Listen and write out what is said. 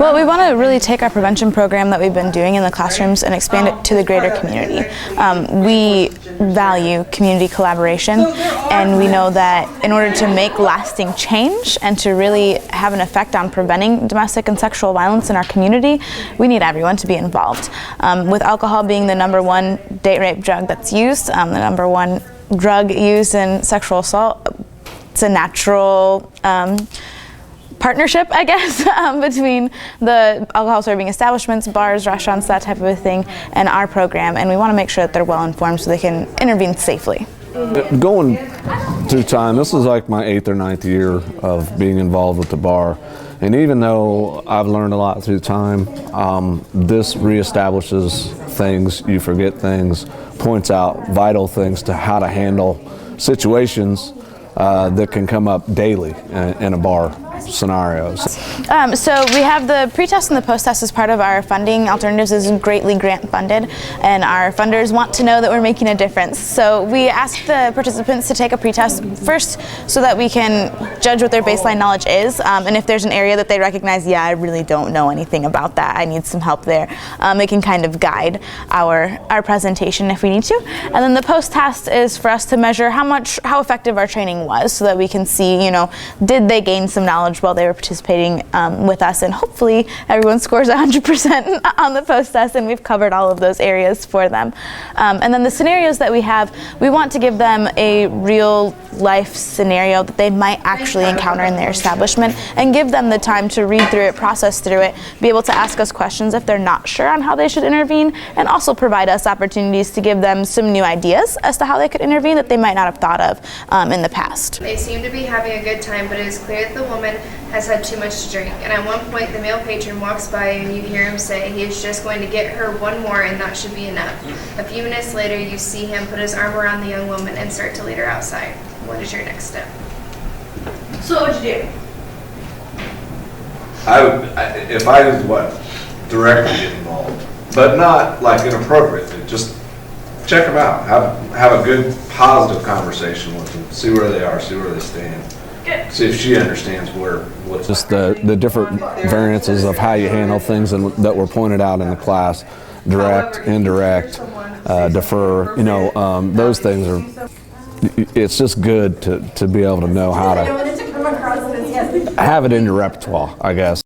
Well, we want to really take our prevention program that we've been doing in the classrooms and expand it to the greater community. We value community collaboration, and we know that in order to make lasting change and to really have an effect on preventing domestic and sexual violence in our community, we need everyone to be involved. With alcohol being the #1 date rape drug that's used, the #1 drug used in sexual assault, it's a natural partnership, I guess, between the alcohol serving establishments, bars, restaurants, that type of a thing, and our program. And we want to make sure that they're well informed so they can intervene safely. Going through time, this is like my 8th or 9th year of being involved with the bar. And even though I've learned a lot through time, this reestablishes things, you forget things, points out vital things to how to handle situations that can come up daily in a bar scenarios. So we have the pre-test and the post-test as part of our funding. Alternatives is greatly grant funded, and our funders want to know that we're making a difference. So we ask the participants to take a pre-test first so that we can judge what their baseline knowledge is, and if there's an area that they recognize, yeah, I really don't know anything about that, I need some help there, it can kind of guide our presentation if we need to. And then the post-test is for us to measure how effective our training was, so that we can see, you know, did they gain some knowledge while they were participating with us, and hopefully everyone scores 100% on the post-test, and we've covered all of those areas for them. And then the scenarios that we have, we want to give them a real life scenario that they might actually encounter in their establishment, and give them the time to read through it, process through it, be able to ask us questions if they're not sure on how they should intervene, and also provide us opportunities to give them some new ideas as to how they could intervene that they might not have thought of in the past. They seem to be having a good time, but it is clear that the woman has had too much to drink. And at one point, the male patron walks by and you hear him say he is just going to get her one more and that should be enough. A few minutes later, you see him put his arm around the young woman and start to lead her outside. What is your next step? So what would you do? If I was directly get involved, but not like inappropriately, just check them out, have a good positive conversation with them, see where they are, see where they stand. Good. See if she understands what's Just the different variances of how you handle things that were pointed out in the class, direct, indirect, defer, you know, those things are, it's just good to be able to know how to have it in your repertoire, I guess.